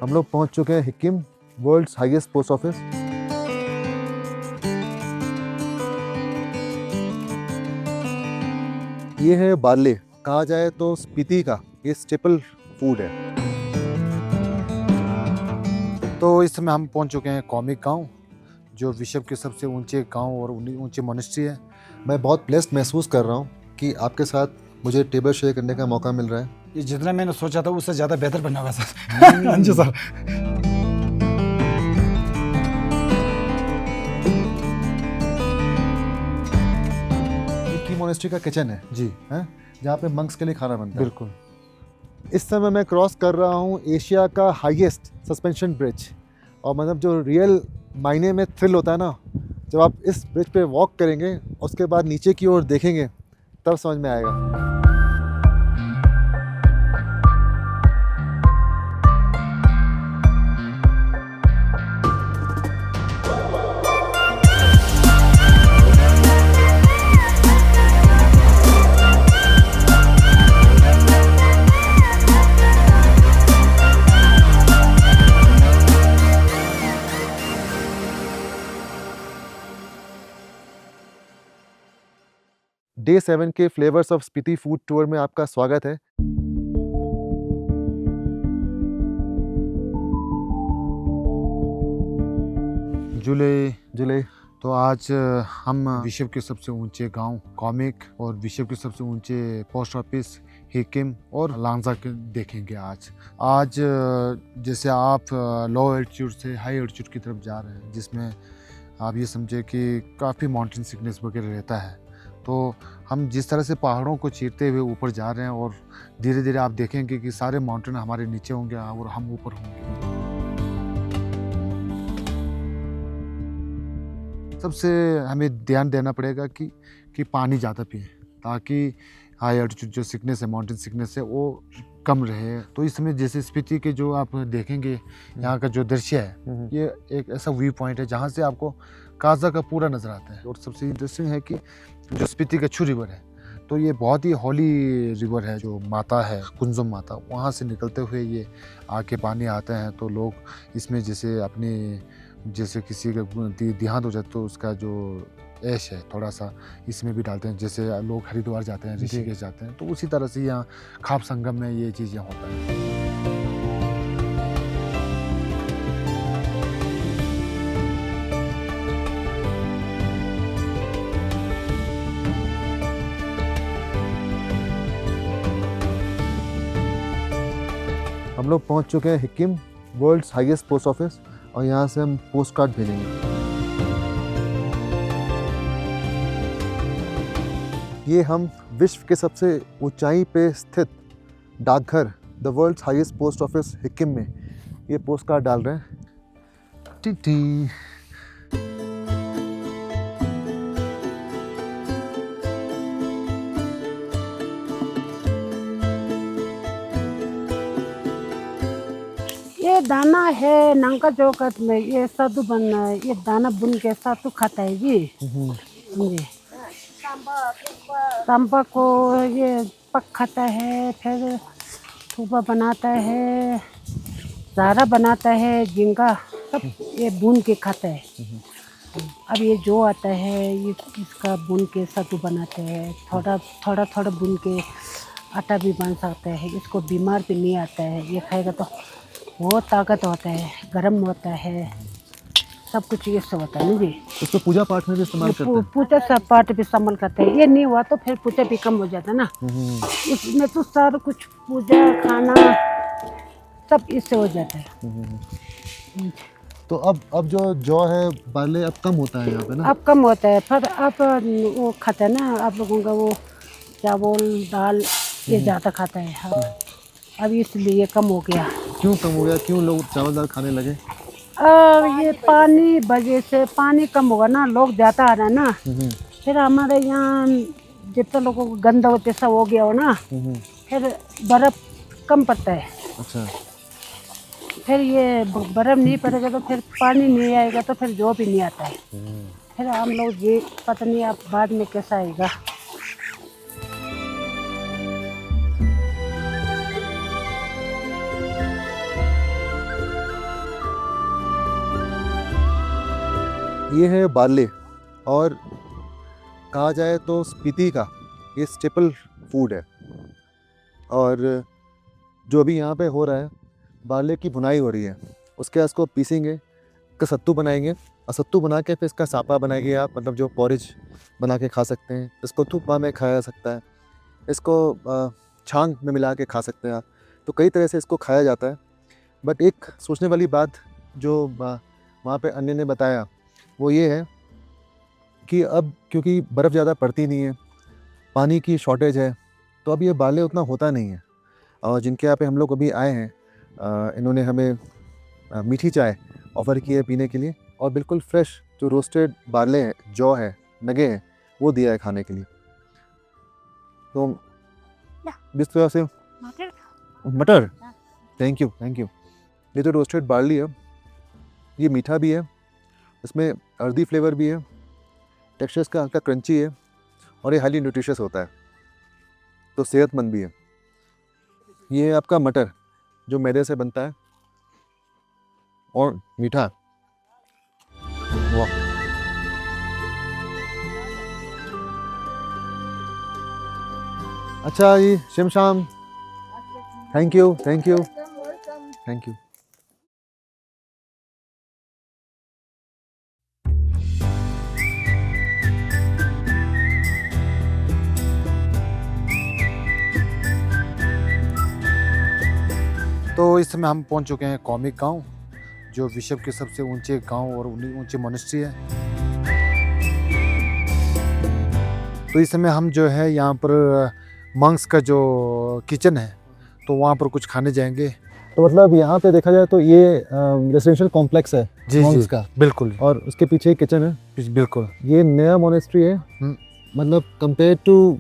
हम लोग पहुंच चुके हैं Hikkim, world's highest post office. ये है बार्ले, कहा जाए तो स्पीति का ये स्टेपल फूड है। तो इस समय हम पहुंच चुके हैं कॉमिक गांव, जो विश्व के सबसे ऊंचे गांव और ऊंचे मोनेस्ट्री है। मैं बहुत ब्लेस्ड महसूस कर रहा हूं कि आपके साथ मुझे टेबल शेयर करने का मौका मिल रहा है। ये जितना मैंने सोचा था उससे ज़्यादा बेहतर बना हुआ सर। हाँ जी सर। हिक्किम मोनेस्ट्री का किचन है जी हैं, जहाँ पे मंक्स के लिए खाना बनता है। बिल्कुल। इस समय मैं क्रॉस कर रहा हूँ एशिया का हाईएस्ट सस्पेंशन ब्रिज, और मतलब जो रियल मायने में थ्रिल होता है ना, जब आप इस ब्रिज पे वॉक करेंगे उसके बाद नीचे की ओर देखेंगे तब समझ में आएगा। डे 7 के flavours of Spiti food tour में आपका स्वागत है। जुले तो आज हम विश्व के सबसे ऊंचे गांव कॉमिक और विश्व के सबसे ऊंचे पोस्ट ऑफिस हिक्किम और लांजा के देखेंगे। आज जैसे आप लो एल्टीट्यूड से हाई एल्टीट्यूड की तरफ जा रहे हैं, जिसमें आप ये समझे कि काफ़ी माउंटेन सिकनेस वगैरह रहता है, तो हम जिस तरह से पहाड़ों को चीरते हुए ऊपर जा रहे हैं और धीरे धीरे आप देखेंगे कि सारे माउंटेन हमारे नीचे होंगे और हम ऊपर होंगे। सबसे हमें ध्यान देना पड़ेगा कि पानी ज़्यादा पिए, ताकि हाई एल्टीट्यूड जो सिकनेस है, माउंटेन सिकनेस है, वो कम रहे। तो इस समय जैसे स्पीति के जो आप देखेंगे यहाँ का जो दृश्य है, ये एक ऐसा व्यू पॉइंट है जहाँ से आपको काजा का पूरा नज़र आता है। और सबसे इंटरेस्टिंग है कि जो स्पीति का छु रिवर है, तो ये बहुत ही हॉली रिवर है। जो माता है कुंजुम माता, वहाँ से निकलते हुए ये आके पानी आते हैं। तो लोग इसमें जैसे किसी का देहांत हो जाए तो उसका जो ऐश है थोड़ा सा इसमें भी डालते हैं। जैसे लोग हरिद्वार जाते हैं, ऋषिकेश जाते हैं, तो उसी तरह से यहाँ खाप संगम में ये चीज़ें होता है। हम लोग पहुंच चुके हैं Hikkim, world's highest post office, और यहाँ से हम पोस्ट कार्ड भेजेंगे। ये हम विश्व के सबसे ऊंचाई पे स्थित डाकघर, the world's highest post office Hikkim में ये पोस्ट कार्ड डाल रहे हैं। टी ये दाना है नांका चौकट में, ये साधु बनना है। ये दाना बुन के साधु खाता है जी। जी सांबा को ये पक खाता है, फिर थूपा बनाता है, ज़ारा बनाता है, झींगा सब ये बुन के खाता है। अब ये जो आता है ये इसका बुन के सत्तू बनाते हैं। थोड़ा थोड़ा बुन के आटा भी बन सकता है। इसको बीमार भी नहीं आता है, ये खाएगा तो बहुत ताकत होता है, गर्म होता है, सब कुछ ये सब होता है ना जी। इसको पूजा पाठ में भी इस्तेमाल करते हैं। पूजा सब पाठ भी इस्तेमाल करते हैं। ये नहीं हुआ तो फिर पूजा भी कम हो जाता ना। इसमें तो सारा कुछ पूजा खाना सब इससे हो जाता है। तो अब जो जौ है बार्ले अब कम होता है यहाँ पे ना। अब कम होता है, पर अब वो खाता है ना आप लोगों का, वो चावल दाल ये ज़्यादा खाता है। हाँ, अब इसलिए कम हो गया। क्यों कम हो गया? क्यों लोग चावल दाल खाने लगे? ये पानी वजह से, पानी कम होगा ना, लोग ज़्यादा आ रहा है ना। फिर हमारे यहाँ जितने लोगों को गंदा होते सब हो गया हो ना, फिर बर्फ़ कम पड़ता है। अच्छा। फिर ये बर्फ़ नहीं पड़ेगा तो फिर पानी नहीं आएगा, तो फिर जो भी नहीं आता है। फिर हम लोग ये पता नहीं अब बाद में कैसा आएगा। ये है बार्ले, और कहा जाए तो स्पीति का ये स्टेपल फूड है। और जो अभी यहाँ पे हो रहा है, बार्ले की भुनाई हो रही है, उसके बाद इसको पीसेंगे, इसका सत्तू बनाएंगे, और सत्तू बना के फिर इसका सापा बनाएंगे आप, मतलब जो पॉरेज बना के खा सकते हैं। इसको थुप्पा में खाया जा सकता है, इसको छांग में मिला के खा सकते हैं आप। तो कई तरह से इसको खाया जाता है। बट एक सोचने वाली बात जो वहाँ पे अन्य ने बताया वो ये है कि अब क्योंकि बर्फ़ ज़्यादा पड़ती नहीं है, पानी की शॉर्टेज है, तो अब ये बार्ले उतना होता नहीं है। और जिनके यहाँ पे हम लोग अभी आए हैं, इन्होंने हमें मीठी चाय ऑफ़र की है पीने के लिए, और बिल्कुल फ्रेश जो रोस्टेड बार्ले है, जौ है, नगे हैं, वो दिया है खाने के लिए। तो जिस तरह से मटर, थैंक यू। ये जो रोस्टेड बार्ली है, ये मीठा भी है, इसमें अर्दी फ्लेवर भी है, टेक्सचर इसका हल्का क्रंची है, और ये हाईली न्यूट्रिशियस होता है, तो सेहतमंद भी है। ये है आपका मटर जो मैदे से बनता है और मीठा। वाह, अच्छा जी, शिम शाम, थैंक यू। तो इस समय हम पहुंच चुके हैं कॉमिक गांव, जो विश्व के सबसे ऊंचे गांव और ऊंचे मॉनेस्ट्री है। तो इस समय हम जो है यहाँ पर मंक्स का जो किचन है, तो वहाँ पर कुछ खाने जाएंगे। तो मतलब यहाँ पे देखा जाए तो ये रेसिडेंशियल कॉम्प्लेक्स है monks का, बिल्कुल, और उसके पीछे किचन है। बिल्कुल, ये नया मोनेस्ट्री है, मतलब कंपेयर टू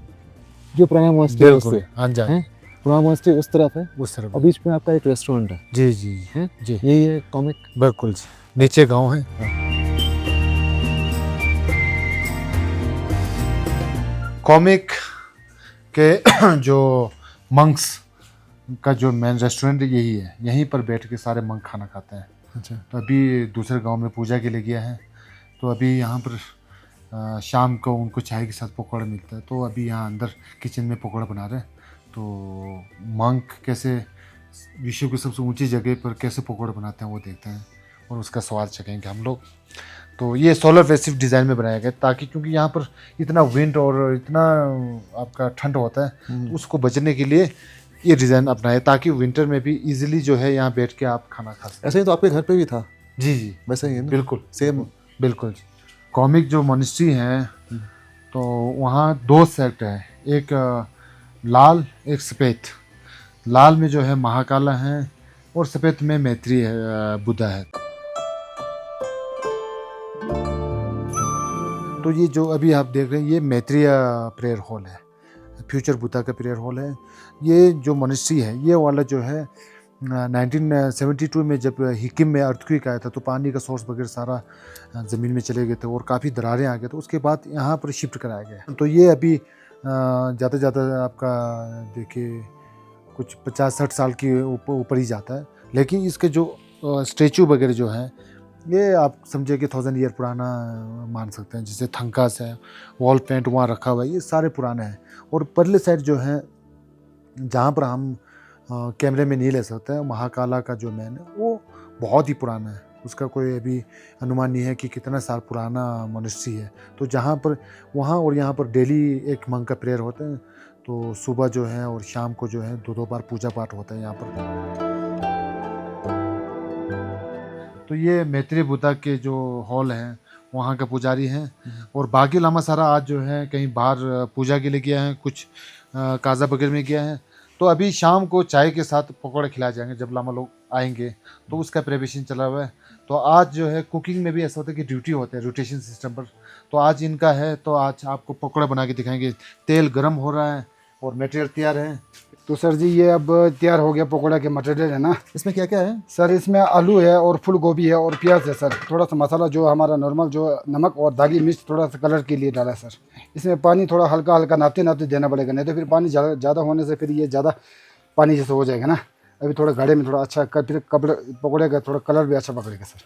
जो पुराना मोनेस्ट्री बिल्कुल, हाँ जी, पुराना मोनेस्ट्री उस तरफ है, उस तरफ, और बीच में आपका एक रेस्टोरेंट है। जी है जी, यही है कॉमिक, बिल्कुल जी, नीचे गांव है। कॉमिक के जो मंक्स का जो मेन रेस्टोरेंट यही है, यहीं पर बैठ के सारे मंक खाना खाते हैं। अच्छा, तो अभी दूसरे गांव में पूजा के लिए गया है, तो अभी यहाँ पर शाम को उनको चाय के साथ पकौड़ा मिलता है, तो अभी यहाँ अंदर किचन में पकौड़ा बना रहे हैं। तो मंक कैसे विश्व की सबसे ऊंची जगह पर कैसे पकौड़े बनाते हैं वो देखते हैं, और उसका स्वाद चखेंगे हम लोग। तो ये सोलर पैसिव डिज़ाइन में बनाया गया, ताकि क्योंकि यहाँ पर इतना विंड और इतना आपका ठंड होता है, तो उसको बचने के लिए ये डिज़ाइन अपनाया, ताकि विंटर में भी इजीली जो है यहाँ बैठ के आप खाना खा सकते। ऐसे ही तो आपके घर पे भी था? जी, वैसे ही है ना? बिल्कुल सेम, बिल्कुल। कॉमिक जो मॉनेस्ट्री है, तो वहाँ 2 सेक्ट है, एक लाल एक सफ़ेद। लाल में जो है महाकाला है, और सफ़ेद में मैत्री है, बुद्धा है। तो ये जो अभी आप देख रहे हैं, ये मैत्रेय प्रेयर हॉल है, फ्यूचर बुद्धा का प्रेयर हॉल है। ये जो मॉनेस्ट्री है, ये वाला जो है 1972 में जब हिकिम में अर्थक्वेक आया था, तो पानी का सोर्स वगैरह सारा ज़मीन में चले गए थे और काफ़ी दरारें आ गए, तो उसके बाद यहाँ पर शिफ्ट कराया गया। तो ये अभी ज़्यादा से ज़्यादा आपका देखिए कुछ 50-60 साल के ऊपर ही जाता है, लेकिन इसके जो स्टैचू वगैरह जो है, ये आप समझे कि 1000 ईयर पुराना मान सकते हैं। जैसे थंकास है, वॉल पेंट वहाँ रखा हुआ है, ये सारे पुराने हैं। और परले साइड जो है, जहाँ पर हम कैमरे में नहीं ले सकते हैं, महाकाला का जो मैन है वो बहुत ही पुराना है, उसका कोई अभी अनुमान नहीं है कि कितना साल पुराना मॉनेस्ट्री है। तो जहाँ पर वहाँ और यहाँ पर डेली एक मंक का प्रेयर होते हैं, तो सुबह जो है और शाम को जो है 2-2 बार पूजा पाठ होता है यहाँ पर। तो ये मैत्रेय बुद्धा के जो हॉल हैं, वहाँ का पुजारी हैं, और बाकी लामा सारा आज जो है कहीं बाहर पूजा के लिए गया है, कुछ काजा बगैर में गया है। तो अभी शाम को चाय के साथ पकौड़े खिलाए जाएंगे जब लामा लोग आएंगे, तो उसका प्रिपरेशन चला हुआ है। तो आज जो है कुकिंग में भी ऐसा होता है कि ड्यूटी होता है रोटेशन सिस्टम पर, तो आज इनका है, तो आज आपको पकौड़े बना के दिखाएंगे। तेल गर्म हो रहा है और मटेरियल तैयार है। तो सर जी ये अब तैयार हो गया पकौड़ा के मटेरियल है ना। इसमें क्या क्या है सर? इसमें आलू है और फूल गोभी है और प्याज है सर। थोड़ा सा मसाला जो हमारा नॉर्मल जो नमक और दागी मिर्च थोड़ा सा कलर के लिए डाला है सर। इसमें पानी थोड़ा हल्का हल्का नापते नापते देना पड़ेगा, नहीं तो फिर पानी ज़्यादा होने से फिर ये ज़्यादा पानी जैसे हो जाएगा ना। अभी थोड़ा गाढ़े में थोड़ा अच्छा फिर कपड़े पकौड़े का थोड़ा कलर भी अच्छा पकड़ेगा सर।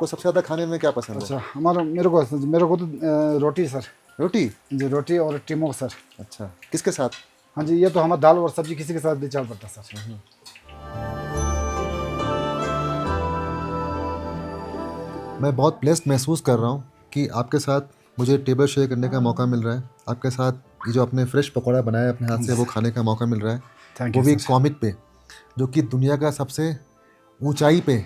आपको सबसे ज़्यादा खाने में क्या पसंद है? अच्छा हमारा मेरे को तो रोटी सर रोटी? जी रोटी और टिमो सर। अच्छा, किसके साथ? हाँ जी ये तो हमारा दाल और सब्जी किसी के साथ भी चल पड़ता सर। मैं बहुत ब्लेस्ड महसूस कर रहा हूँ कि आपके साथ मुझे टेबल शेयर करने का मौका मिल रहा है। आपके साथ ये जो आपने फ्रेश पकौड़ा बनाया अपने हाथ से वो खाने का मौका मिल रहा है, थैंक वो यू भी सर। कॉमिक पे, जो कि दुनिया का सबसे ऊंचाई पे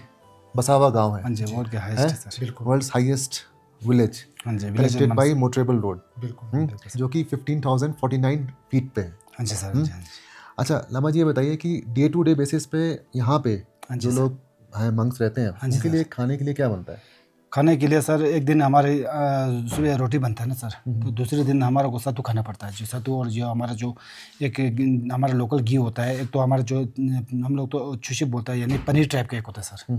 बसा हुआ गांव है। हाँ जी वर्ल्ड के हाईएस्ट है सर। बिल्कुल वर्ल्ड्स हाईएस्ट विलेज, हाँ जी कनेक्टेड बाय मोटरेबल रोड, बिल्कुल जो कि 15,049 फीट पे है। हाँ जी सर। हाँ जी अच्छा लामा जी, ये बताइए कि डे टू डे बेसिस पे यहाँ पे हाँ जी जो सर। लोग हैं मंक्स रहते हैं, हाँ जी उनके सर। लिए खाने के लिए क्या बनता है? खाने के लिए सर एक दिन हमारे सुबह रोटी बनता है ना सर, तो दूसरे दिन हमारे को सत्तू खाना पड़ता है। जो सत्तू और जो हमारा जो एक हमारा लोकल घी होता है, एक तो हमारा जो हम लोग तो चुशी बोलता है, यानी पनीर टाइप का एक होता है सर।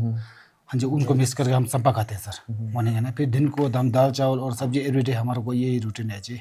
हाँ जी उनको मिक्स करके हम संपा खाते हैं सर मॉर्निंग है ना। फिर दिन को हम दाल चावल और सब्जी एवरीडे हमारे को यही रूटीन है जी।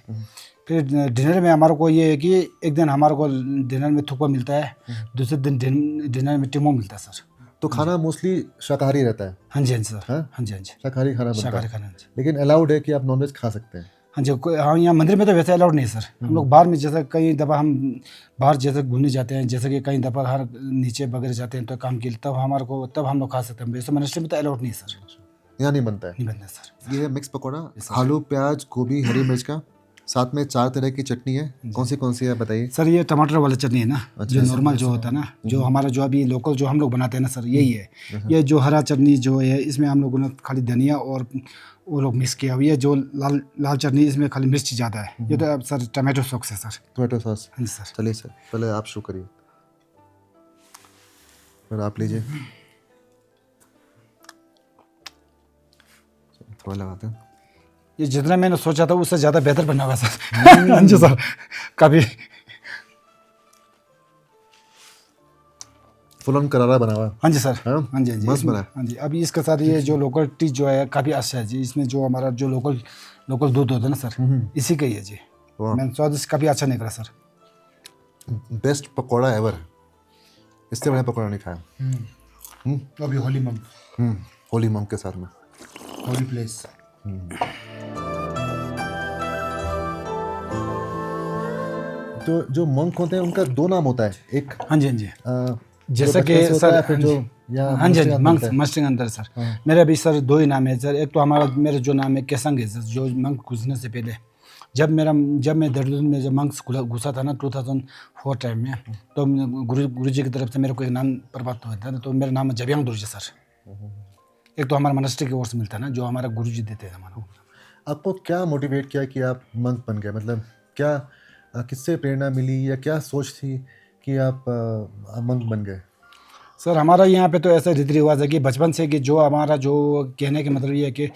फिर डिनर में हमारे को ये है कि एक दिन हमारे को डिनर में थुक्पा मिलता है, दूसरे दिन डिनर में टिमो मिलता है सर। तो खाना मोस्टली शाकाहारी रहता है? हाँ जी हाँ जी सर। हाँ? हाँ जी हाँ जी शाकाहारी खाना बनता शाकाहारी है, खाना। हाँ जी लेकिन अलाउड है कि आप नॉनवेज खा सकते हैं? हाँ जी हाँ यहाँ मंदिर में तो वैसे अलाउड नहीं है सर। हम लोग बाहर में जैसे कई दफ़ा हम बाहर जैसे घूमने जाते हैं, जैसे कि कई दफ़ा हर नीचे वगैरह जाते हैं तो काम के लिए, तब हमारे को तब हम लोग खा सकते हैं। वैसे मिनिस्ट्री में तो अलाउड नहीं है सर, यहाँ नहीं बनता है। नहीं बनता सर। ये है मिक्स पकौड़ा, आलू प्याज गोभी हरी मिर्च का, साथ में 4 तरह की चटनी है। कौन सी है बताइए? सर ये टमाटर वाला चटनी है ना, जो नॉर्मल जो होता है ना, जो हमारा जो अभी लोकल जो हम लोग बनाते हैं ना सर, यही है। ये जो हरा चटनी जो है, इसमें हम लोगों ने खाली धनिया और वो लोग मिक्स किया हुआ। ये जो लाल चटनी, इसमें खाली मिर्च ज़्यादा है। ये तो अब सर टमाटो सॉस है सर। Tomato sauce? हाँ जी सर। चलिए सर, पहले आप शुरू करिए, फिर आप लीजिए। थोड़ा लगाते हैं। ये जितना मैंने सोचा था उससे ज़्यादा बेहतर बना हुआ सर। हाँ जी सर। कभी फुल ऑन करारा बना हुआ है। हाँ जी सर। हाँ? हाँ जी हाँ जी मस्त इसमें- बना है। हाँ जी अभी इसके साथ ये जो लोकल टी जो है काफ़ी अच्छा है जी। इसमें जो हमारा जो लोकल दूध होता है ना सर, इसी का ही है जी। वाह। मैंने स्वादिष्ट काफ़ी अच्छा निकला सर। बेस्ट पकौड़ा एवर, इससे बड़ा पकौड़ा नहीं खाया। अभी होली मंथ, होली मंक के साथ में। Holy place. तो जो मंक होते हैं उनका 2 नाम होता है, एक हाँ जी हाँ जी जैसे जो कि बचपन से होता सर है, फिर जो यहाँ हाँ जी हाँ जी मंक मंक होता है। मस्टिंग अंदर सर। मेरे अभी सर 2 ही नाम है सर। एक तो हमारा मेरा जो नाम है केसंग है सर, जो मंक घुसने से पहले जब मैं देहरादून में जब मंक्स घुसा था ना 2004 टाइम में, तो गुरु जी की तरफ से मेरे को एक नाम प्राप्त हुआ था। तो मेरा नाम है जबियांग दुर्जे सर। एक तो हमारा मॉनेस्ट्री की ओर से मिलता है ना, जो हमारा गुरु जी देते हैं हमारा। आपको क्या मोटिवेट किया कि आप मंक बन गए? मतलब क्या किससे प्रेरणा मिली या क्या सोच थी कि आप मंक बन गए? सर हमारा यहाँ पे तो ऐसा रीति रिवाज है कि बचपन से कि जो हमारा जो कहने के मतलब ये है कि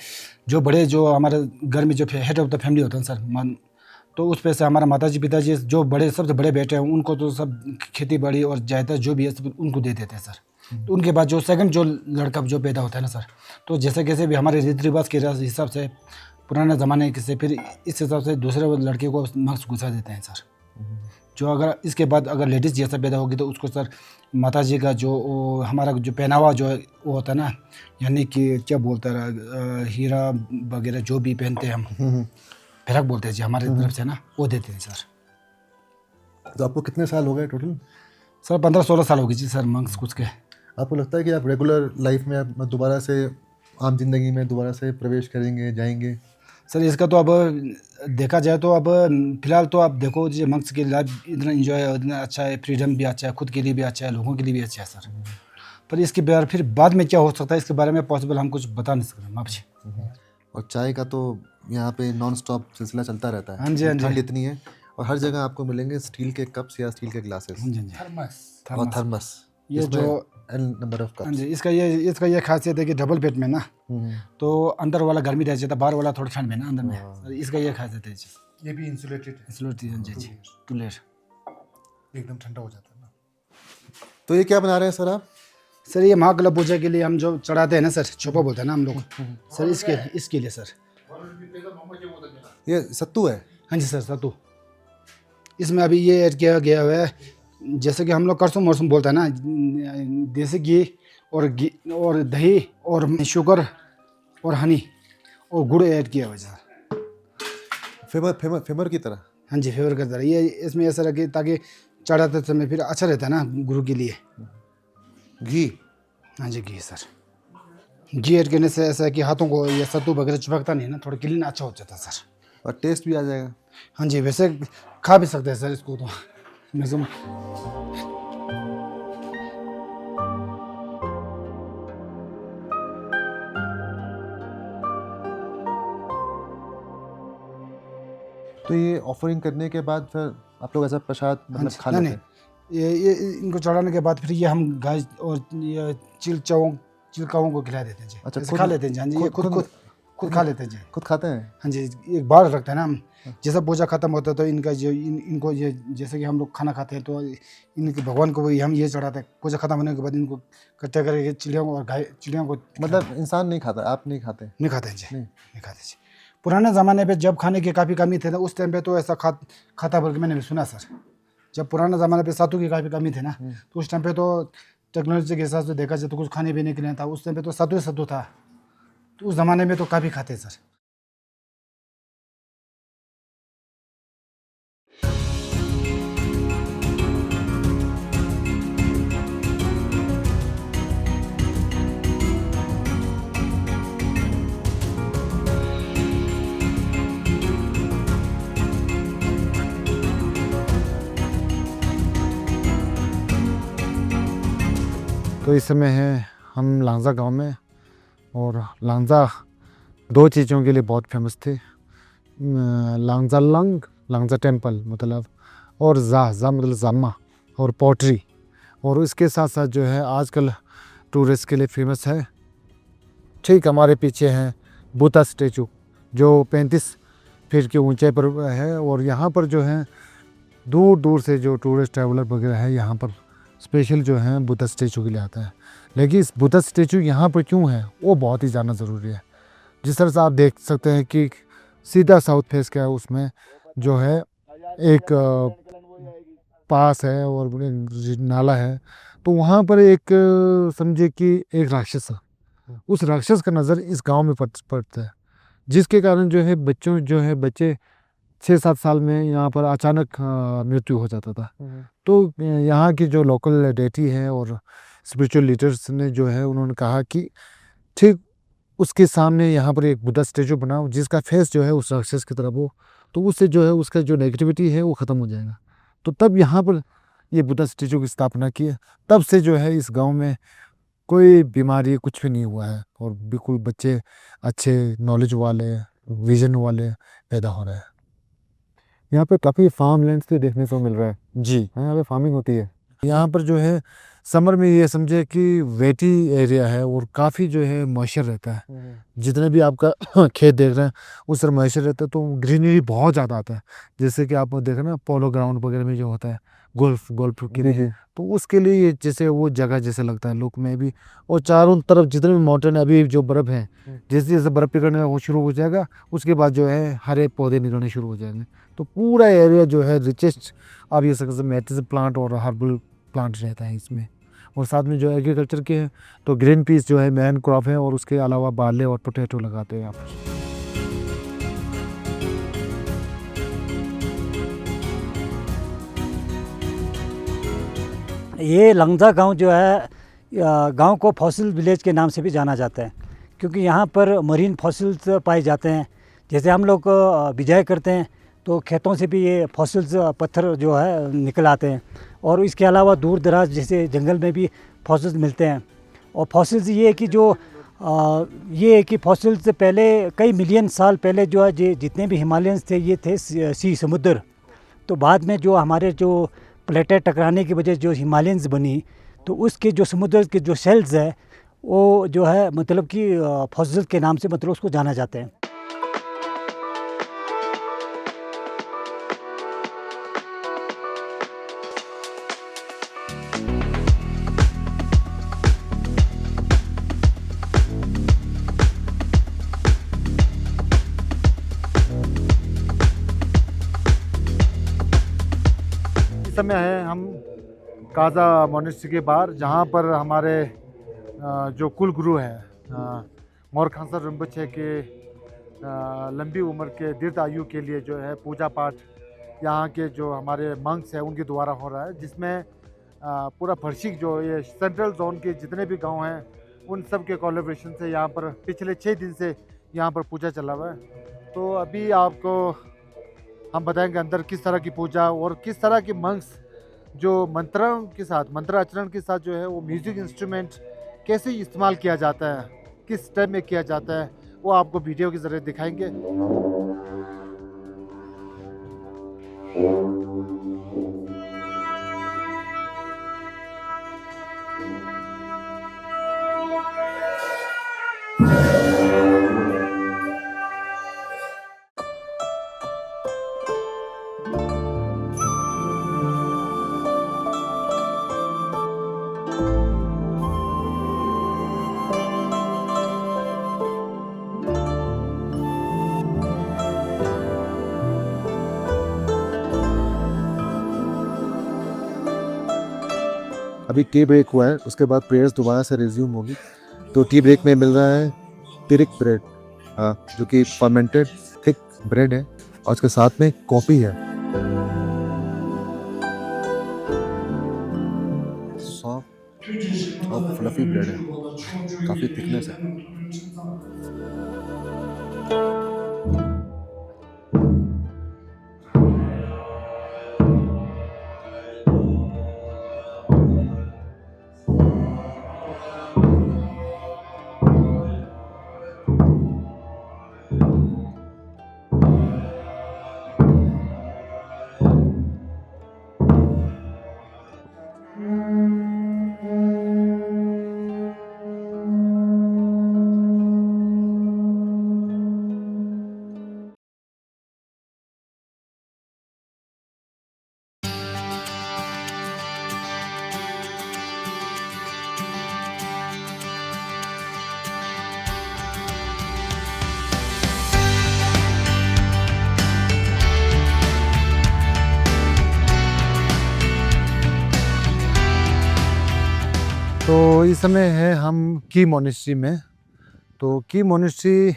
जो बड़े जो हमारे घर में जो हेड ऑफ द फैमिली होता है सर, तो उस पे से हमारा माताजी पिताजी जो बड़े सबसे बड़े बेटे हैं, उनको तो सब खेती बाड़ी और जायदाद जो भी है सब उनको दे देते हैं सर। तो उनके बाद जो सेकंड जो लड़का जो पैदा होता है ना सर, तो जैसे कैसे भी हमारे रीति रिवाज के हिसाब से पुराने ज़माने से फिर इस हिसाब से दूसरे लड़के को मंक्स घुसा देते हैं सर। जो अगर इसके बाद अगर लेडीज़ जैसा पैदा होगी तो उसको सर माताजी का जो हमारा जो पहनावा जो है वो होता है ना, यानी कि क्या बोलते हैं हीरा वगैरह जो भी पहनते हैं हम, फिरक बोलते हैं जी हमारे तरफ से ना, वो देते हैं सर। तो आपको कितने साल हो गए टोटल? सर 15-16 साल हो गई जी सर मंक्स कुछ के। आपको लगता है कि आप रेगुलर लाइफ में आप दोबारा से आम जिंदगी में दोबारा से प्रवेश करेंगे, जाएंगे? सर इसका तो अब देखा जाए तो अब फिलहाल तो आप देखो जी मंक्स की लाइफ इतना इंजॉय इतना अच्छा है, फ्रीडम भी अच्छा है, खुद के लिए भी अच्छा है, लोगों के लिए भी अच्छा है सर। पर इसके बारे फिर बाद में क्या हो सकता है इसके बारे में पॉसिबल हम कुछ बता नहीं सकते आप जी। और चाय का तो यहाँ पे नॉन स्टॉप सिलसिला चलता रहता है। हाँ जी, हाँ जी। ठंड इतनी है और हर जगह आपको मिलेंगे स्टील के कप्स या स्टील के ग्लासेस हाँ जी हाँ जी। थर्मस। और थर्मस। ये जो एल नंबर ऑफ हाँ कप्स। जी इसका ये खासियत है कि डबल बेड में ना, तो अंदर वाला गर्मी रह जाता, बाहर वाला थोड़ा ठंड में ना अंदर में सर, इसका ये खासियत है जी। ये भी इंसुलेटेड है, इसलिए जी टू लेट। एकदम ठंडा हो जाता है ना। तो ये क्या बना रहे हैं सर आप? सर ये महाकला पूजा के लिए हम जो चढ़ाते हैं ना सर, चोपा बोलते हैं ना हम लोग सर, इसके लिए सर। ये सत्तू है? हाँ जी सर सत्तू। इसमें अभी ये ऐड किया गया हुआ है, जैसे कि हम लोग करसुम मरसुम बोलते हैं ना, देसी घी और दही और शुगर और हनी और गुड़ ऐड किया हुआ है सर। फेमर की तरह। हाँ जी, फेवर करता है ये। इसमें ऐसा रखे ताकि चढ़ाते समय फिर अच्छा रहता है ना गुरु के लिए। घी। हाँ जी, घी सर। घी ऐड करने से ऐसा है कि हाथों को ये सत्तू वगैरह चिपकता नहीं है ना, थोड़ा क्लीन अच्छा हो जाता है सर। और टेस्ट भी आ जाएगा। हाँ जी, वैसे खा भी सकते हैं सर इसको तो मैक्सिमम। तो ये ऑफरिंग करने के बाद फिर आप लोग ऐसा प्रसाद हाँ मतलब जी, खा नहीं लेते नहीं, हैं? ये इनको चढ़ाने के बाद फिर ये हम गाय और ये चिलकाओं को खिला देते हैं जी। अच्छा, ऐसे खुद- खा लेते हैं जी। हाँ जी, ये खुद- खुद खुद खा लेते हैं जी। खुद खाते हैं? हाँ जी, एक बार रखते हैं ना हम। जैसा पूजा खत्म होता है तो इनका जो इनको ये जैसे कि हम लोग खाना खाते हैं तो इनके भगवान को हम ये चढ़ाते हैं। पूजा खत्म होने के बाद इनको इकट्ठा करके चिड़ियों को और चिड़ियों को मतलब इंसान नहीं खाता, आप नहीं खाते? नहीं खाते हैं जी, नहीं। नहीं खाते जी। पुराने ज़माने पे जब खाने की काफ़ी कमी थे ना, उस टाइम पे तो ऐसा खाता बल्कि मैंने भी सुना सर। जब पुराने ज़माने पे सत्तू की काफ़ी कमी थी ना, तो उस टाइम पे तो टेक्नोलॉजी के हिसाब से देखा जाए तो कुछ खाने पीने के लिए था। उस टाइम पे तो सत्तू ही सत्तू था। तो उस ज़माने में तो काफ़ी खाते सर। तो इस समय है हम लांगजा गांव में, और लांगजा दो चीज़ों के लिए बहुत फेमस थे। लांगजा लांगजा टेम्पल मतलब, और जा मतलब जामा और पोट्री। और इसके साथ साथ जो है आजकल टूरिस्ट के लिए फेमस है। ठीक हमारे पीछे है बुद्धा स्टेचू जो 35 फीट की ऊंचाई पर है। और यहाँ पर जो है दूर दूर से जो टूरिस्ट ट्रैवलर वगैरह है यहाँ पर स्पेशल जो है बुद्धा स्टेचू के लिए आता है। लेकिन इस बुद्धा स्टेचू यहाँ पर क्यों है वो बहुत ही जानना ज़रूरी है। जिस तरह से आप देख सकते हैं कि सीधा साउथ फेस का है, उसमें जो है एक पास है और नाला है। तो वहाँ पर एक समझे कि एक राक्षस है, उस राक्षस का नज़र इस गांव में पड़ता है, जिसके कारण जो है बच्चे 6-7 साल में यहाँ पर अचानक मृत्यु हो जाता था। तो यहाँ की जो लोकल डेटी है और स्पिरिचुअल लीडर्स ने जो है उन्होंने कहा कि ठीक उसके सामने यहाँ पर एक बुद्धा स्टेचू बनाओ जिसका फेस जो है उस राक्षस की तरफ हो, तो उससे जो है उसका जो नेगेटिविटी है वो ख़त्म हो जाएगा। तो तब यहाँ पर ये बुद्धा स्टेचू की स्थापना की है। तब से जो है इस गांव में कोई बीमारी कुछ भी नहीं हुआ है, और बिल्कुल बच्चे अच्छे नॉलेज वाले विजन वाले पैदा हो रहे हैं। यहाँ पे काफ़ी फार्म लैंड्स भी देखने को मिल रहा है जी। यहाँ पे फार्मिंग होती है। यहाँ पर जो है समर में ये समझे कि वेटी एरिया है और काफ़ी जो है मॉइस्चर रहता है। जितने भी आपका खेत देख रहे हैं उस तरह मॉइस्चर रहता है, तो ग्रीनरी बहुत ज़्यादा आता है। जैसे कि आप देख रहे हैं ना पोलो ग्राउंड वगैरह में जो होता है गोल्फ की लिए, तो उसके लिए ये जैसे वो जगह जैसे लगता है लुक में भी। और चारों तरफ जितने भी माउंटेन अभी जो बर्फ़ है, जैसे जैसे बर्फ़ पिघलना वो शुरू हो जाएगा, उसके बाद जो है हरे पौधे निकलने शुरू हो जाएंगे। तो पूरा एरिया जो है रिचेस्ट आप ये सकते मेडिसिन प्लांट और हर्बल प्लांट रहता है इसमें। और साथ में जो एग्रीकल्चर के हैं तो ग्रीन पीस जो है मेन क्रॉप है, और उसके अलावा बार्ले और पोटैटो लगाते हैं यहाँ पर। ये लंगजा गांव जो है गांव को फॉसिल विलेज के नाम से भी जाना जाता है, क्योंकि यहाँ पर मरीन फॉसिल्स पाए जाते हैं। जैसे हम लोग बिजाई करते हैं तो खेतों से भी ये फॉसिल्स पत्थर जो है निकल आते हैं। और इसके अलावा दूर दराज जैसे जंगल में भी फॉसिल्स मिलते हैं। और फॉसिल्स ये है कि ये है कि फॉसिल्स से पहले कई मिलियन साल पहले जो है जितने भी हिमालयंस थे ये थे समुद्र। तो बाद में जो हमारे जो प्लेटें टकराने की वजह जो हिमालयंस बनी, तो उसके जो समुद्र के जो शेल्स है वो जो है मतलब कि फॉसिल्स के नाम से मतलब उसको जाना जाता है। इस समय है हम काजा मोनेस्ट्री के बाहर, जहाँ पर हमारे जो कुल गुरु हैं और खालसा रिम्पोचे के लंबी उम्र के दीर्घ आयु के लिए जो है पूजा पाठ यहाँ के जो हमारे मंक्स हैं उनके द्वारा हो रहा है, जिसमें पूरा फर्शिक जो ये सेंट्रल जोन के जितने भी गांव हैं उन सब के कोलैबोरेशन से यहाँ पर पिछले 6 दिन से यहाँ पर पूजा चला हुआ है। तो अभी आपको हम बताएंगे अंदर किस तरह की पूजा और किस तरह के मंक्स जो मंत्रों के साथ मंत्र आचरण के साथ जो है वो म्यूजिक इंस्ट्रूमेंट कैसे इस्तेमाल किया जाता है, किस टाइम में किया जाता है, वो आपको वीडियो के ज़रिए दिखाएंगे। अभी टी ब्रेक हुआ है, उसके बाद प्रेयर्स दोबारा से रिज्यूम होगी। तो टी ब्रेक में मिल रहा है तिरिक ब्रेड, जो कि फर्मेंटेड थिक ब्रेड है और उसके साथ में कॉफ़ी है। सॉफ्ट और फ्लफी ब्रेड है, काफ़ी थिकनेस है। तो इस समय है हम की मोनेस्ट्री में। तो की मोनेस्ट्री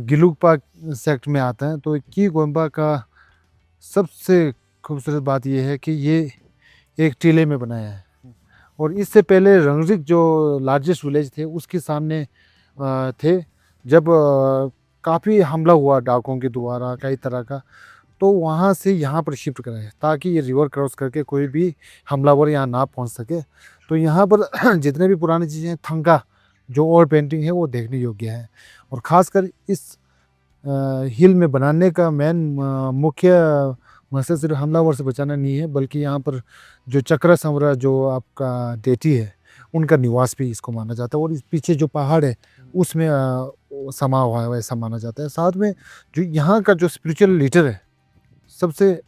गिलुकपा सेक्ट में आता है। तो की गोम्बा का सबसे खूबसूरत बात यह है कि ये एक टीले में बनाया है और इससे पहले रंगरिक जो लार्जेस्ट विलेज थे उसके सामने थे। जब काफ़ी हमला हुआ डाकुओं के द्वारा कई तरह का, तो वहाँ से यहाँ पर शिफ्ट कराया ताकि ये रिवर क्रॉस करके कोई भी हमलावर यहाँ ना पहुँच सके। तो यहाँ पर जितने भी पुरानी चीज़ें थंका जो और पेंटिंग है वो देखने योग्य है। और ख़ासकर इस हिल में बनाने का मेन मुख्य मकसद सिर्फ हमलावर से बचाना नहीं है, बल्कि यहाँ पर जो चक्र संवरा जो आपका डेटी है उनका निवास भी इसको माना जाता है। और इस पीछे जो पहाड़ है उसमें समा हुआ है वैसा माना जाता है। साथ में जो यहाँ का जो स्पिरिचुअल लीडर है, सबसे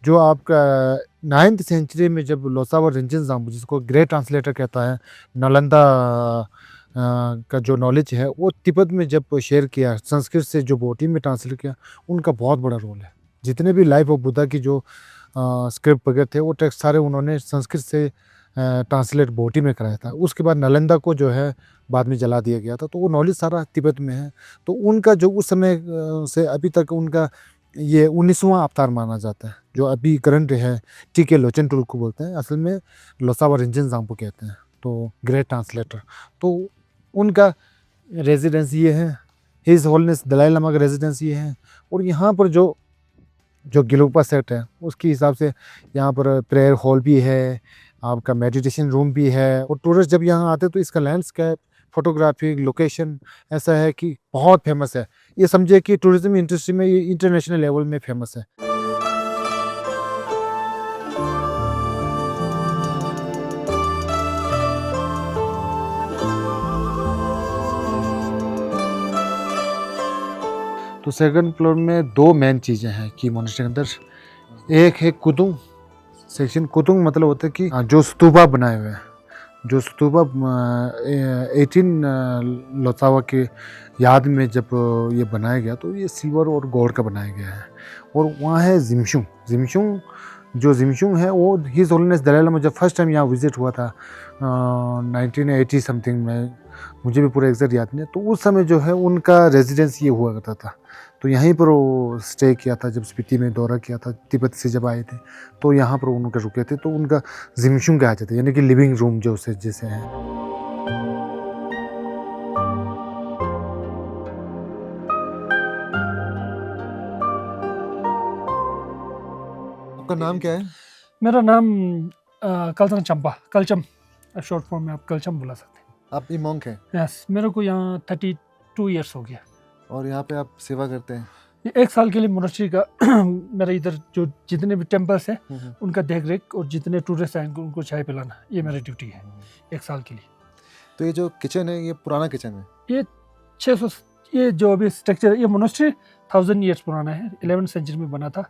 जो आपका 9th सेंचुरी में जब लोसावर रिंचन जाम्बू, जिसको ग्रेट ट्रांसलेटर कहता है, नालंदा का जो नॉलेज है वो तिब्बत में जब शेयर किया, संस्कृत से जो बोटी में ट्रांसलेट किया, उनका बहुत बड़ा रोल है। जितने भी लाइफ ऑफ बुद्धा की जो स्क्रिप्ट वगैरह थे वो टेक्स्ट सारे उन्होंने संस्कृत से ट्रांसलेट बोटी में कराया था। उसके बाद नालंदा को जो है बाद में जला दिया गया था। तो वो नॉलेज सारा तिब्बत में है। तो उनका जो उस समय से अभी तक उनका ये 19वां अवतार माना जाता है, जो अभी करंट है टीके लोचन टूल को बोलते हैं, असल में लोसावर रिंचन जाम्बू कहते हैं। तो ग्रेट ट्रांसलेटर, तो उनका रेजिडेंस ये है, हिज होलनेस दलाई लामा का रेजिडेंस ये है। और यहाँ पर जो गिलुकपा सेट है उसके हिसाब से यहाँ पर प्रेयर हॉल भी है, आपका मेडिटेशन रूम भी है। और टूरिस्ट जब यहाँ आते हैं तो इसका लैंडस्केप, फोटोग्राफी, लोकेशन ऐसा है कि बहुत फेमस है। ये समझे कि टूरिज्म इंडस्ट्री में ये इंटरनेशनल लेवल में फेमस है। तो सेकंड फ्लोर में 2 मेन चीज़ें हैं की मोनेस्ट्री के अंदर। एक है कुतुंग सेक्शन। कुतुंग मतलब होता है कि जो स्तूपा बनाए हुए हैं, जो स्तूपा 18 लोसावा के याद में जब ये बनाया गया, तो ये सिल्वर और गोल्ड का बनाया गया है। और वहाँ है जिमशुंग जो जिमशुंग है वो हिज होलीनेस दलाई लामा जब फर्स्ट टाइम यहाँ विजिट हुआ था 1980 समथिंग में, मुझे भी पूरा एग्जैक्ट याद नहीं है। तो उस समय जो है उनका रेजिडेंस ये हुआ करता था, तो यहीं पर वो स्टे किया था। जब स्पीति में दौरा किया था, तिब्बत से जब आए थे तो यहाँ पर उनके रुके थे, तो उनका जिमशुंग कहा जाता है, यानी कि लिविंग रूम जो उसे जैसे है। आपका नाम क्या है? मेरा नाम कल्चम चंपा, कल्चम शॉर्ट फॉर्म में आप कल्चम बुला सकते आप ये मॉन्क हैं हैं। यस, मेरे को यहाँ 32 ईयर्स हो गया। और यहाँ पे आप सेवा करते हैं। ये 1 साल के लिए मोनेस्ट्री का मेरा इधर जो जितने भी टेम्पल्स हैं उनका देख रेख और जितने टूरिस्ट आएंगे उनको चाय पिलाना, ये मेरी ड्यूटी है 1 साल के लिए। तो ये जो किचन है ये पुराना किचन है। ये 600, ये जो अभी स्ट्रक्चर है, ये मोनेस्ट्री 1000 ईयर्स पुराना है, 11th सेंचुरी में बना था।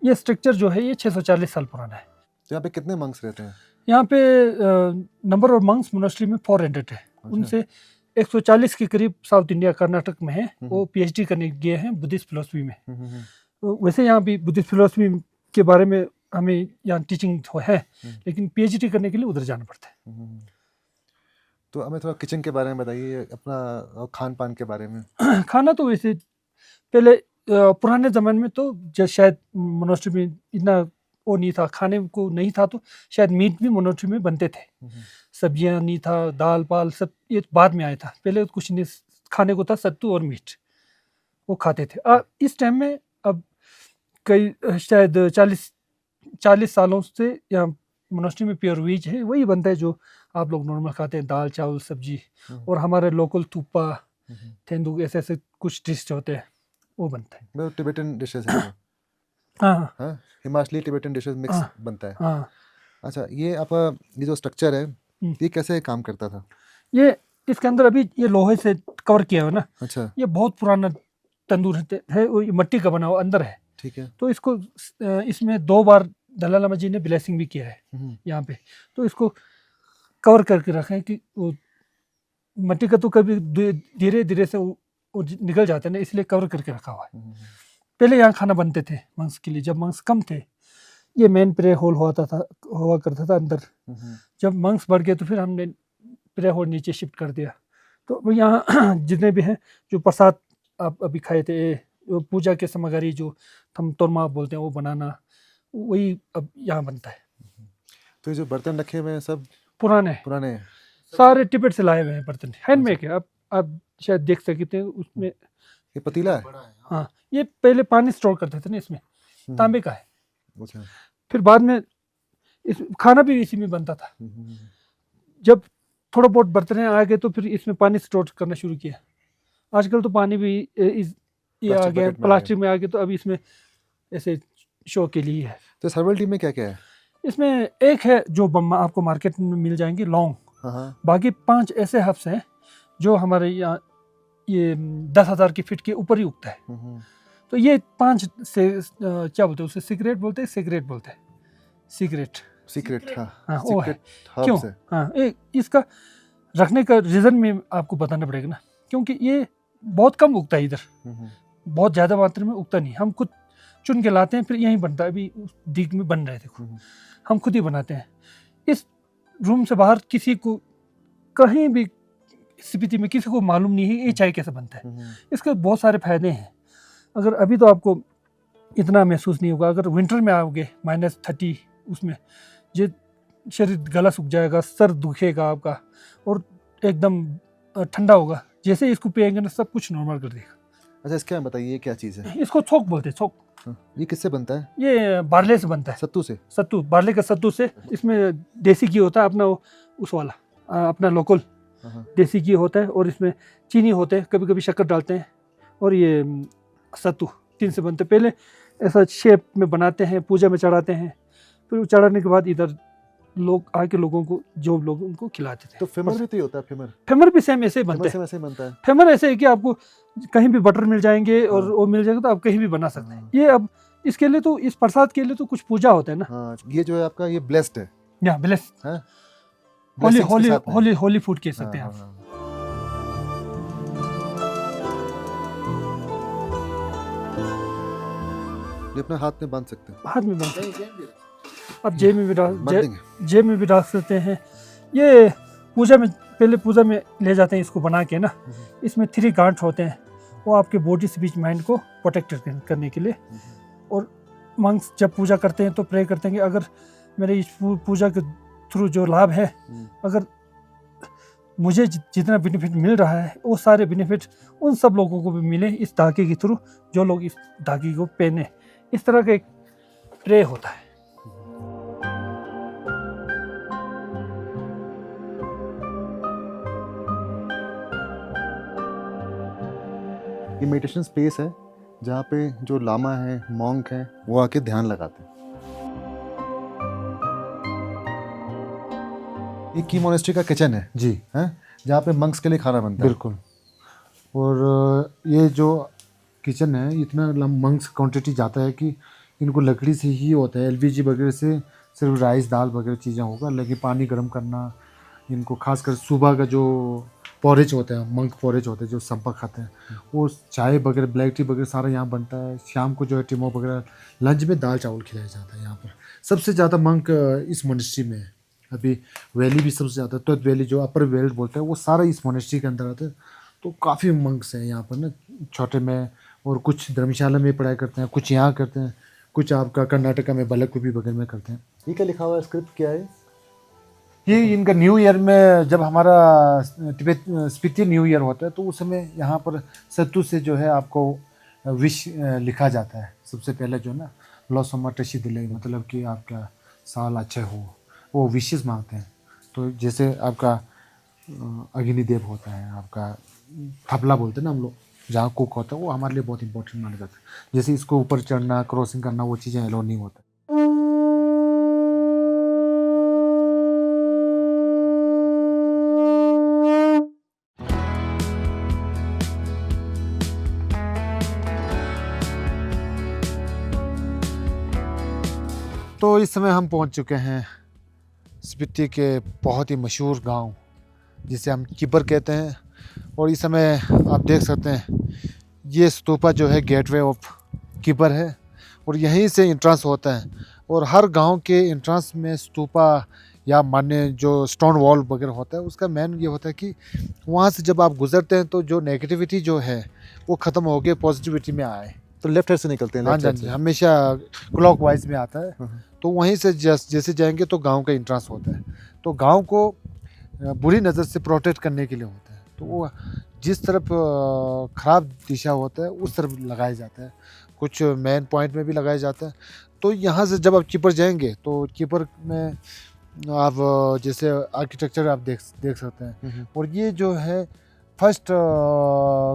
ये स्ट्रक्चर जो है ये 640 साल पुराना है। तो यहाँ पे कितने मंक्स रहते हैं? यहाँ पे नंबर ऑफ मंक्स मोनेस्ट्री में 400 है। उनसे 140 के करीब साउथ इंडिया कर्नाटक में है, वो पीएचडी करने गए हैं बुद्धिस्ट फिलोसफी में। तो वैसे यहाँ भी बुद्धिस्ट फिलोसफी के बारे में हमें यहाँ टीचिंग है, लेकिन पीएचडी करने के लिए उधर जाना पड़ता है। तो हमें थोड़ा किचन के बारे में बताइए, अपना खान पान के बारे में। खाना तो वैसे पहले पुराने ज़माने में तो शायद मोनेस्ट्री में इतना वो नहीं था, खाने को नहीं था, तो शायद मीट भी मोनेस्ट्री में बनते थे, सब्जियां नहीं था, दाल पाल सब ये बाद में आया था। पहले कुछ नहीं खाने को था, सत्तू और मीट वो खाते थे। इस टाइम में अब कई शायद 40 सालों से यहाँ मोनेस्ट्री में प्योर वेज है, वही बनता है जो आप लोग नॉर्मल खाते हैं, दाल चावल सब्जी। और हमारे लोकल थुप्पा तेंदुक ऐसे ऐसे कुछ डिश होते हैं वो बनता है। मतलब टिबेटन डिशेस हैं। हाँ हाँ, हिमाचली टिबेटन डिशेस मिक्स बनता है। हाँ। अच्छा, ये आपका ये जो स्ट्रक्चर है ये कैसे काम करता था? ये इसके अंदर अभी ये लोहे से कवर किया हुआ ना। अच्छा, ये बहुत पुराना तंदूर है, वो ये मिट्टी का बना हुआ अंदर है। ठीक है। तो इसको इसमें 2 बार दलाई लामा जी ने ब्लेसिंग भी किया है यहाँ पे। तो इसको कवर करके रखे हैं कि वो मिट्टी का तो कभी धीरे धीरे से वो निकल जाता है ना, इसलिए कवर करके रखा हुआ है। पहले यहाँ खाना बनते थे मंक्स के लिए, जब मंक्स कम थे। ये मेन प्रे हॉल हुआ करता था अंदर। जब मंक्स बढ़ गए तो फिर हमने प्रे हॉल नीचे शिफ्ट कर दिया। तो यहाँ जितने भी हैं जो प्रसाद आप अभी खाए थे, जो पूजा के सामग्री जो हम तोरमा बोलते हैं वो बनाना, वही अब यहाँ बनता है। तो ये जो बर्तन रखे हुए हैं सब पुराने पुराने हैं। सारे टिबेट से लाए हुए हैं बर्तन, हैंडमेड है। आप शायद देख सकते हैं उसमें। ये पतीला है। हाँ, ये पहले पानी स्टोर करते थे ना, इसमें तांबे का है। अच्छा। फिर बाद में इस खाना भी इसी में बनता था। जब थोड़ा बहुत बर्तन आ गए तो फिर इसमें पानी स्टोर करना शुरू किया। आजकल तो पानी भी ये आ गया, प्लास्टिक में आ गया, तो अभी इसमें ऐसे शो के लिए है। तो सर्वल टी में क्या क्या है? इसमें एक है जो आपको मार्केट में मिल जाएंगे, लौंग। बाकी 5 ऐसे हब्स हैं जो हमारे यहाँ ये 10,000 की फीट के ऊपर ही उगता है। तो ये 5 से क्या बोलते हैं उसे, सिगरेट बोलते हैं, सिगरेट। हाँ, वो है। सीक्रेट क्यों? हर्ब्स है। हाँ, इसका रखने का रीज़न में आपको बताना पड़ेगा ना, क्योंकि ये बहुत कम उगता है इधर, बहुत ज़्यादा मात्रा में उगता नहीं। हम खुद चुन के लाते हैं, फिर यहीं बनता है। अभी दीग में बन रहा है, देखो, हम खुद ही बनाते हैं। इस रूम से बाहर किसी को कहीं भी स्पीति में किसी को मालूम नहीं है ये चाय कैसे बनता है। इसके बहुत सारे फायदे हैं। अगर अभी तो आपको इतना महसूस नहीं होगा, अगर विंटर में आओगे -30 उसमें ये शरीर गला सूख जाएगा, सर दुखेगा आपका, और एकदम ठंडा होगा। जैसे इसको पिएंगे ना, सब कुछ नॉर्मल कर देगा। अच्छा, इसके बारे में बताइए, ये क्या चीज़ है? इसको छोक बोलते हैं, छोक। ये किससे बनता है? ये बार्ले से बनता है, सत्तू से। सत्तू, बार्ले का सत्तू से। इसमें देसी घी होता है अपना, उस वाला अपना लोकल देसी घी होता है, और इसमें चीनी होते हैं, कभी कभी शक्कर डालते हैं, और ये सत्तू 3 से बनते। पहले ऐसा शेप में बनाते हैं, पूजा में चढ़ाते हैं, फिर चढ़ाने के बाद इधर लोग आके लोगों को, जो लोग उनको खिलाते थे। तो फेमर भी तो ये होता है, फेमर भी सेम ऐसे ही बनते हैं। ऐसे बनता है। फेमर ऐसे है कि आपको कहीं भी बटर मिल जाएंगे और वो मिल जाएगा तो आप कहीं भी बना सकते हैं। ये अब इसके लिए तो, इस प्रसाद के लिए तो कुछ पूजा होता है ना। हाँ, ये जो है आपका, ये ब्लेस्ड है। या ब्लेस, होली फूड कह सकते हैं आप। ये अपने हाथ में बांध सकते हैं। हाथ में बांध सकते हैं। आप जेब में भी डाल बांध देंगे। जेब में भी डाल सकते हैं। ये पूजा में पहले पूजा में ले जाते हैं इसको बना के ना। इसमें 3 गांठ होते हैं, वो आपके बॉडी से बीच माइंड को प्रोटेक्ट करने के लिए। और मंक्स जब पूजा करते हैं तो प्रे करते हैं कि अगर मेरे इस पूजा के थ्रू जो लाभ है, अगर मुझे जितना बेनिफिट मिल रहा है वो सारे बेनिफिट उन सब लोगों को भी मिले इस धागे के थ्रू, जो लोग इस धागे को पहने। इस तरह का एक प्रे होता है। ये मेडिटेशन स्पेस है जहाँ पे जो लामा है, मॉन्क है, वो आके ध्यान लगाते हैं। ये की मोनेस्ट्री का किचन है जी हैं, जहाँ पे मंक्स के लिए खाना बनता है। बिल्कुल। और ये जो किचन है इतना मंक्स क्वांटिटी जाता है कि इनको लकड़ी से ही होता है, एलपीजी वगैरह से सिर्फ राइस दाल वगैरह चीज़ें होगा, लेकिन पानी गर्म करना इनको, खासकर सुबह का जो पॉरेज होता है, मंक पॉरेज होता है जो संपा खाते हैं, वो चाय वगैरह ब्लैक टी वगैरह सारा यहाँ बनता है। शाम को जो है टिमो वगैरह, लंच में दाल चावल खिलाया जाता है। यहाँ पर सबसे ज़्यादा मंक इस मोनेस्ट्री में है। अभी वैली भी सबसे ज़्यादा, तो वैली जो अपर वेल्ड बोलते हैं वो सारा इस मोनेस्ट्री के अंदर आता है। तो काफ़ी मंक्स हैं यहाँ पर ना, छोटे में, और कुछ धर्मशाला में पढ़ाई करते हैं, कुछ यहाँ करते हैं, कुछ आपका कर्नाटका में बलकुपी वगैरह में करते हैं। ये क्या लिखा हुआ है, स्क्रिप्ट क्या है? ये इनका न्यू ईयर में जब हमारा तिब्बत स्पीति न्यू ईयर होता है तो उस समय यहाँ पर सत्तू से जो है आपको विश लिखा जाता है। सबसे पहले जो है ना, लॉसोमा टशी दिले, मतलब कि आपका साल अच्छा हो, वो विशेष मांगते हैं। तो जैसे आपका अग्निदेव होता है, आपका थपला बोलते हैं ना हम लोग, जहाँ कुक होता है, वो हमारे लिए बहुत इंपॉर्टेंट माना जाता है। जैसे इसको ऊपर चढ़ना, क्रॉसिंग करना, वो चीज़ें अलाउ नहीं होता। तो इस समय हम पहुंच चुके हैं स्पीति के बहुत ही मशहूर गांव, जिसे हम किपर कहते हैं। और इस समय आप देख सकते हैं ये स्तूपा जो है गेटवे ऑफ किपर है, और यहीं से इंट्रांस होता है। और हर गांव के इंट्रांस में स्तूपा या मान्य जो स्टोन वॉल वगैरह होता है, उसका मेन ये होता है कि वहाँ से जब आप गुजरते हैं तो जो नेगेटिविटी जो है वो ख़त्म हो के पॉजिटिविटी में आए। तो लेफ्ट हैंड से निकलते हैं? हाँ लेफ्ट साइड जी, से हमेशा क्लॉक वाइज में आता है। तो वहीं से जैसे जाएंगे तो गांव का इंट्रांस होता है। तो गांव को बुरी नज़र से प्रोटेक्ट करने के लिए होता है। तो वो जिस तरफ ख़राब दिशा होता है उस तरफ लगाया जाता है, कुछ मेन पॉइंट में भी लगाया जाता है। तो यहाँ से जब आप कीपर जाएंगे तो कीपर में आप जैसे आर्किटेक्चर आप देख सकते हैं। और ये जो है फर्स्ट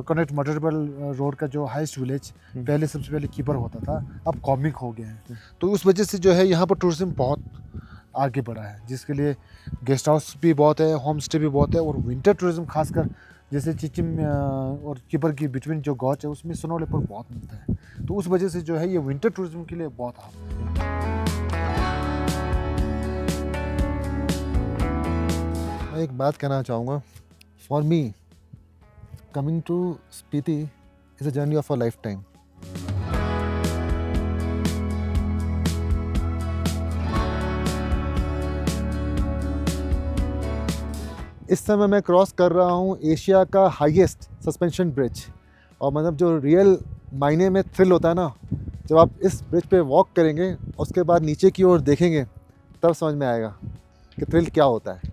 कनेक्ट मटरबल रोड का जो हाईएस्ट विलेज, पहले सबसे पहले कीपर होता था, अब कॉमिक हो गया है। तो उस वजह से जो है यहाँ पर टूरिज्म बहुत आगे बढ़ा है, जिसके लिए गेस्ट हाउस भी बहुत है, होम स्टे भी बहुत है। और विंटर टूरिज्म खासकर जैसे चिचिम और कीपर की बिटवीन जो गॉच है उसमें स्नो लेपर्ड बहुत मिलता है। तो उस वजह से जो है ये विंटर टूरिज्म के लिए बहुत अहम है। मैं एक बात कहना चाहूँगा, for me coming to Spiti is a journey of a lifetime. इस समय मैं क्रॉस कर रहा हूँ एशिया का हाईएस्ट सस्पेंशन ब्रिज, और मतलब जो रियल मायने में थ्रिल होता है ना, जब आप इस ब्रिज पे वॉक करेंगे उसके बाद नीचे की ओर देखेंगे तब समझ में आएगा कि थ्रिल क्या होता है।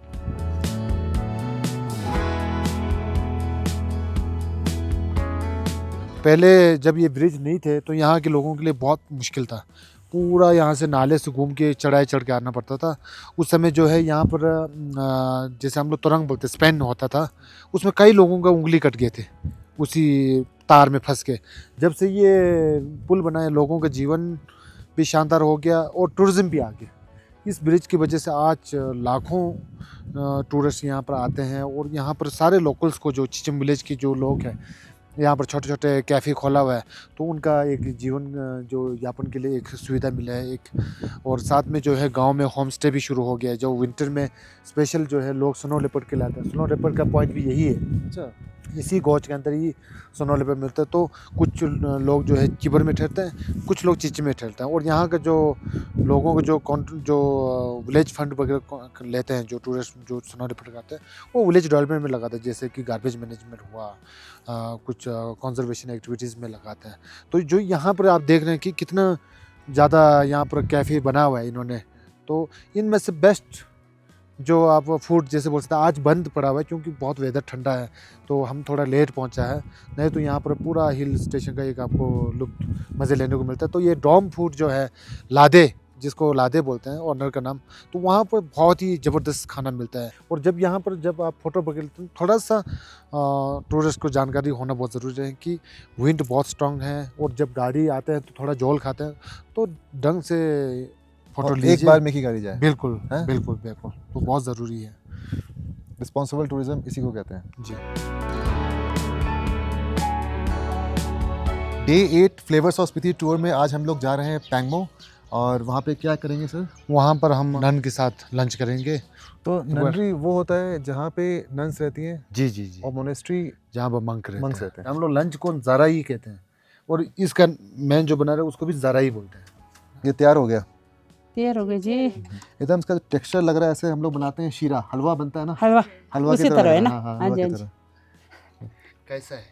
पहले जब ये ब्रिज नहीं थे तो यहाँ के लोगों के लिए बहुत मुश्किल था, पूरा यहाँ से नाले से घूम के चढ़ाई चढ़ के आना पड़ता था। उस समय जो है यहाँ पर जैसे हम लोग तुरंग बोलते स्पेन होता था, उसमें कई लोगों का उंगली कट गए थे उसी तार में फंस के। जब से ये पुल बना है लोगों का जीवन भी शानदार हो गया और टूरिज़्म भी आ गया। इस ब्रिज की वजह से आज लाखों टूरिस्ट यहाँ पर आते हैं। और यहाँ पर सारे लोकल्स को, जो चिचिम विलेज के जो लोग हैं, यहाँ पर छोटे छोटे कैफ़े खोला हुआ है, तो उनका एक जीवन जो यापन के लिए एक सुविधा मिला है एक। और साथ में जो है गांव में होम स्टे भी शुरू हो गया है, जो विंटर में स्पेशल जो है लोग स्नो लेपर्ड के लाते हैं। स्नो लेपर्ड का पॉइंट भी यही है। अच्छा, इसी गौच के अंदर ही सोनौले पे मिलता है। तो कुछ लोग जो है चिबर में ठहरते हैं, कुछ लोग चीची में ठहरते हैं। और यहाँ के जो लोगों को जो विलेज फंड वगैरह लेते हैं, जो टूरिस्ट जो सोनौले पर लगाते हैं, वो विलेज डेवलपमेंट में लगाते हैं, जैसे कि गार्बेज मैनेजमेंट हुआ, कुछ कंजर्वेशन एक्टिविटीज़ में लगाते हैं। तो जो यहाँ पर आप देख रहे हैं कि कितना ज़्यादा यहाँ पर कैफ़े बना हुआ है इन्होंने, तो इनमें से बेस्ट जो आप फूड जैसे बोल सकते हैं, आज बंद पड़ा हुआ है क्योंकि बहुत वेदर ठंडा है, तो हम थोड़ा लेट पहुंचा है, नहीं तो यहाँ पर पूरा हिल स्टेशन का एक आपको लुत्फ मज़े लेने को मिलता है। तो ये डॉम फूड जो है, लादे, जिसको लादे बोलते हैं ऑनर का नाम, तो वहाँ पर बहुत ही ज़बरदस्त खाना मिलता है। और जब यहाँ पर जब आप फ़ोटो वगैरह लेते हैं, थोड़ा सा टूरिस्ट को जानकारी होना बहुत ज़रूरी है कि विंड बहुत स्ट्रांग है, और जब गाड़ी आते हैं तो थोड़ा जोल खाते हैं, तो ढंग से फोटो और लीजिए। एक बार में की गाड़ी जाए। बिल्कुल हैं? बिल्कुल बिल्कुल, तो बहुत ज़रूरी है रिस्पॉन्सिबल टूरिज्म इसी को कहते हैं। जी। Day 8 flavours of Spiti tour में आज हम लोग जा रहे हैं पैंगमो, और वहाँ पे क्या करेंगे सर? वहाँ पर हम नन के साथ लंच करेंगे। तो ननरी वो होता है जहाँ पे नन्स रहती हैं, जी जी जी, और मोनेस्ट्री जहाँ पर मंक monks रहते रहते हैं। हैं। हम लोग लंच को ज़ारा ही कहते हैं, और इसका मैन जो बना रहा है उसको भी ज़ारा ही बोलते हैं। ये तैयार हो गया तैयार हो गए जी। एकदम। इसका टेक्सचर लग रहा है ऐसे हम लोग बनाते हैं शीरा, हलवा बनता है ना, हलवा हलवा की उसी तरह लग है रहा ना। हाँ, हाँ हलवा जी, की हाँ जी। तरह। कैसा है?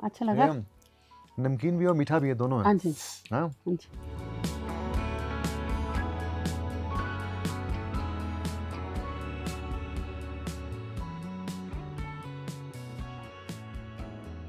अच्छा लगा। नमकीन भी और मीठा भी है, दोनों है। हाँ जी, हाँ हाँ जी।